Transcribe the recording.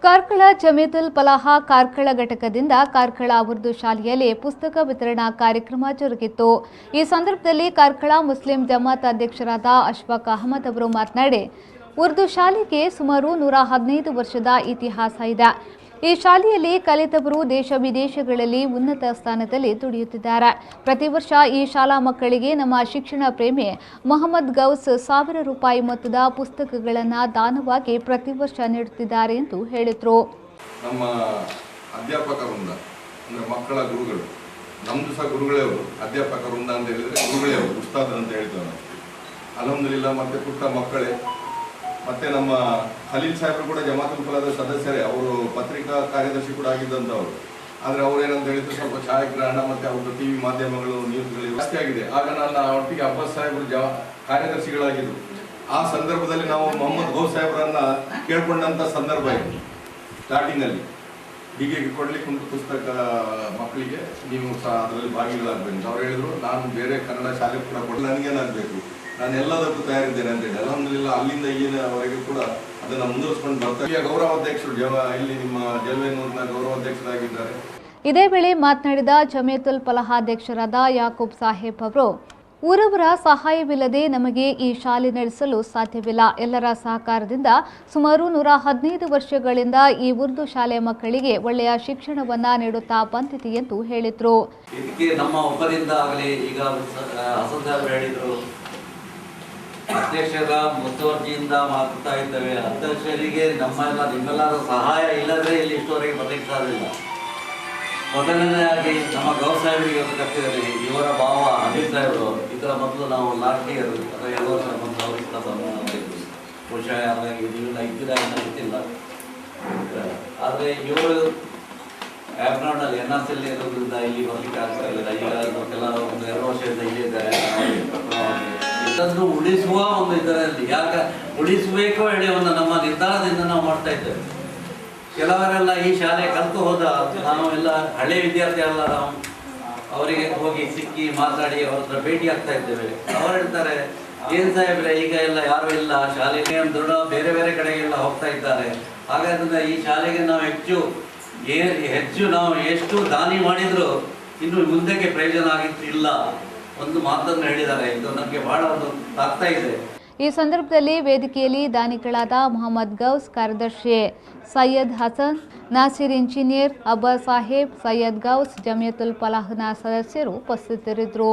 ಕಾರ್ಕಳ ಜಮೀತುಲ್ ಫಲಾಹ ಕಾರ್ಕಳ ಘಟಕದಿಂದ ಕಾರ್ಕಳ ಉರ್ದು ಶಾಲೆಯಲ್ಲಿ ಪುಸ್ತಕ ವಿತರಣಾ ಕಾರ್ಯಕ್ರಮ ಜರುಗಿತು। ಈ ಸಂದರ್ಭದಲ್ಲಿ ಕಾರ್ಕಳ ಮುಸ್ಲಿಂ ಜಮಾತ್ ಅಧ್ಯಕ್ಷರಾದ ಅಶ್ಫಾಕ್ ಅಹಮದ್ ಅವರು ಮಾತನಾಡಿ, ಉರ್ದು ಶಾಲೆಗೆ ಸುಮಾರು 115 ವರ್ಷದ ಇತಿಹಾಸ ಇದೆ। ಈ ಶಾಲೆಯಲ್ಲಿ ಕಲಿತವರು ದೇಶ ವಿದೇಶಗಳಲ್ಲಿ ಉನ್ನತ ಸ್ಥಾನದಲ್ಲಿ ದುಡಿಯುತ್ತಿದ್ದಾರೆ। ಪ್ರತಿ ವರ್ಷ ಈ ಶಾಲಾ ಮಕ್ಕಳಿಗೆ ನಮ್ಮ ಶಿಕ್ಷಣ ಪ್ರೇಮಿ ಮೊಹಮ್ಮದ್ ಗೌಸ್ 1000 ರೂಪಾಯಿ ಮೊತ್ತದ ಪುಸ್ತಕಗಳನ್ನು ದಾನವಾಗಿ ಪ್ರತಿ ವರ್ಷ ನೀಡುತ್ತಿದ್ದಾರೆ ಎಂದು ಹೇಳಿದರು। ನಮ್ಮ ಅಧ್ಯಾಪಕ ವೃಂದ ಅಂದ್ರೆ ಮಕ್ಕಳ ಗುರುಗಳು, ನಮ್ದು ಸಹ ಗುರುಗಳೇ ಅವರು, ಅಧ್ಯಾಪಕ ವೃಂದ ಅಂತ ಹೇಳಿದ್ರೆ ಗುರುಗಳೇ ಅವರು, ಉಸ್ತಾದ್ ಅಂತ ಹೇಳ್ತಾರೆ ಅಲ್ಹಮ್ದುಲಿಲ್ಲಾ। ಮತ್ತೆ ಪುಟ್ಟ ಮಕ್ಕಳೇ, ಮತ್ತೆ ನಮ್ಮ ಖಲೀಲ್ ಸಾಹೇಬರು ಕೂಡ ಜಮಾತುಲ್ ಫಲಾಹದ ಸದಸ್ಯರೇ, ಅವರು ಪತ್ರಿಕಾ ಕಾರ್ಯದರ್ಶಿ ಕೂಡ ಆಗಿದ್ದಂಥವ್ರು। ಆದರೆ ಅವ್ರು ಏನಂತ ಹೇಳಿದ್ರು, ಸ್ವಲ್ಪ ಛಾಯಾಗ್ರಹಣ ಮತ್ತೆ ಅವ್ರದ್ದು ಟಿವಿ ಮಾಧ್ಯಮಗಳು ನ್ಯೂಸ್ಗಳು ಜಾಸ್ತಿ ಆಗಿದೆ। ಆಗ ನನ್ನ ಒಟ್ಟಿಗೆ ಅಬ್ಬಾಸ್ ಸಾಹೇಬರು ಕಾರ್ಯದರ್ಶಿಗಳಾಗಿದ್ರು। ಆ ಸಂದರ್ಭದಲ್ಲಿ ನಾವು ಮೊಹಮ್ಮದ್ ಗೌಸ್ ಸಾಹೇಬರನ್ನ ಕೇಳ್ಕೊಂಡಂತ ಸಂದರ್ಭ ಇದೆ ಸ್ಟಾರ್ಟಿಂಗ್ ಅಲ್ಲಿ, ಹೀಗೆ ಕೊಡ್ಲಿಕ್ಕೆ ಉಂಟು ಪುಸ್ತಕ ಮಕ್ಕಳಿಗೆ, ನೀವು ಸಹ ಅದರಲ್ಲಿ ಭಾಗಿಗಳಾಗಬೇಕು ಅವ್ರು ಹೇಳಿದ್ರು। ನಾನು ಬೇರೆ ಕನ್ನಡ ಶಾಲೆ ಕೂಡ ಕೊಡಲಿ, ನನಗೇನಾಗಬೇಕು, ನಾನು ಎಲ್ಲದಕ್ಕೂ ತಯಾರಿದ್ದೇನೆ ಅಂತ ಹೇಳಿ ಅಲ್ಹಮ್ದುಲಿಲ್ಲಾ ಅಲ್ಲಿಂದ ಈಗಿನವರೆಗೂ ಕೂಡ ಅದನ್ನ ಮುಂದುವರಿಸಿಕೊಂಡು ಬರ್ತಾರೆ। ಗೌರವಾಧ್ಯಕ್ಷರು ಇಲ್ಲಿ ನಿಮ್ಮ ಜಲ್ವೇನೂರಿನ ಗೌರವಾಧ್ಯಕ್ಷರಾಗಿದ್ದಾರೆ। ಇದೇ ವೇಳೆ ಮಾತನಾಡಿದ ಜಮೀತುಲ್ ಫಲಾಹ ಅಧ್ಯಕ್ಷರಾದ ಯಾಕೂಬ್ ಸಾಹೇಬ್ ಅವರು, ಊರವರ ಸಹಾಯವಿಲ್ಲದೆ ನಮಗೆ ಈ ಶಾಲೆ ನಡೆಸಲು ಸಾಧ್ಯವಿಲ್ಲ। ಎಲ್ಲರ ಸಹಕಾರದಿಂದ ಸುಮಾರು 115 ವರ್ಷಗಳಿಂದ ಈ ಉರ್ದು ಶಾಲೆ ಮಕ್ಕಳಿಗೆ ಒಳ್ಳೆಯ ಶಿಕ್ಷಣವನ್ನ ನೀಡುತ್ತಾ ಬಂದಿದೆ ಎಂದು ಹೇಳಿದರು। ಇದಕ್ಕೆ ನಮ್ಮ ಒಬ್ಬರಿಂದ ಆಗಲಿ, ಈಗ ಹಸನ್ ಸಾಹೇಬ್ ಹೇಳಿದ್ರು, ಅಧ್ಯಕ್ಷರ ಮುತುವರ್ಜಿಯಿಂದ ಮಾತುತ್ತಾ ಇದ್ದೇವೆ। ಅಧ್ಯಕ್ಷರಿಗೆ ನಿಮ್ಮೆಲ್ಲರ ಸಹಾಯ ಇಲ್ಲದ್ರೆ ಇಲ್ಲಿ ಇಷ್ಟವರೆಗೆ ಬರಲಿಕ್ಕೆ ಸಾಧ್ಯವಿಲ್ಲ। ಮೊದಲನೇದಾಗಿ ನಮ್ಮ ಗೌಸ್ ಸಾಹೇಬರಿಗೆ ಕಟ್ಟಿದ್ದಾರೆ, ಇವರ ಭಾವ ಅನಿಲ್ ಸಾಹೇಬರು, ಇದರ ಮೊದಲು ನಾವು ಲಾಸ್ಟ್ ಇಯರ್ ಅಥವಾ 2 ವರ್ಷ ಮೊದಲು ಅವರಿಗೆ ಮಾಡಿದ್ವಿ। ಬಹುಶಃ ಹಾಗಾಗಿ ನೀವೆಲ್ಲ ಇದ್ದೀರಾ ಅಂತ ಗೊತ್ತಿಲ್ಲ, ಆದರೆ ಇವರು ಆ್ಯಪ್ನಾಡ್ನಲ್ಲಿ NRC ಇರೋದ್ರಿಂದ ಇಲ್ಲಿ ಬರಲಿಕ್ಕೆ ಆಗ್ತಾ ಇಲ್ಲ। ಈಗ ಕೆಲವು 1-2 ವರ್ಷದಿಂದ ಇಲ್ಲೇ ಇದ್ದಾರೆ। ಇದನ್ನು ಉಳಿಸುವ ಒಂದು ಇದರಲ್ಲಿ ಯಾಕೆ ಉಳಿಸಬೇಕು ಹೇಳಿ ಒಂದು ನಮ್ಮ ನಿರ್ಧಾರದಿಂದ ನಾವು ಮಾಡ್ತಾ ಇದ್ದೇವೆ। ಕೆಲವರೆಲ್ಲ ಈ ಶಾಲೆ ಕಲಿತು ಹೋದ, ನಾವು ಎಲ್ಲ ಹಳೆ ವಿದ್ಯಾರ್ಥಿ ಅಲ್ಲ, ನಾವು ಅವರಿಗೆ ಹೋಗಿ ಸಿಕ್ಕಿ ಮಾತಾಡಿ ಅವ್ರ ಹತ್ರ ಭೇಟಿ ಆಗ್ತಾ ಇದ್ದೇವೆ। ಅವರು ಹೇಳ್ತಾರೆ, ಏನ್ ಸಾಹೇಬ್ರೆ ಈಗ ಎಲ್ಲ ಯಾರು ಇಲ್ಲ, ಶಾಲೆಗೆ ದೃಢ ಬೇರೆ ಬೇರೆ ಕಡೆಗೆಲ್ಲ ಹೋಗ್ತಾ ಇದ್ದಾರೆ, ಹಾಗಾದ್ರೆ ಈ ಶಾಲೆಗೆ ನಾವು ಹೆಚ್ಚು ನಾವು ಎಷ್ಟು ದಾನಿ ಮಾಡಿದ್ರು ಇನ್ನು ಮುಂದಕ್ಕೆ ಪ್ರಯೋಜನ ಆಗಿಲ್ಲ ಒಂದು ಮಾತನ್ನು ಹೇಳಿದ್ದಾರೆ। ಇದು ನಮಗೆ ಬಹಳ ಒಂದು ಆಗ್ತಾ ಇದೆ। ಈ ಸಂದರ್ಭದಲ್ಲಿ ವೇದಿಕೆಯಲ್ಲಿ ದಾನಿಗಳಾದ ಮೊಹಮ್ಮದ್ ಗೌಸ್, ಕಾರ್ಯದರ್ಶಿ ಸೈಯದ್ ಹಸನ್, ನಾಸಿರ್ ಇಂಜಿನಿಯರ್, ಅಬ್ಬಾಸ್ ಸಾಹೇಬ್, ಸೈಯದ್ ಗೌಸ್, ಜಮೀತುಲ್ ಫಲಾಹ್ನ ಸದಸ್ಯರು ಉಪಸ್ಥಿತರಿದ್ದರು।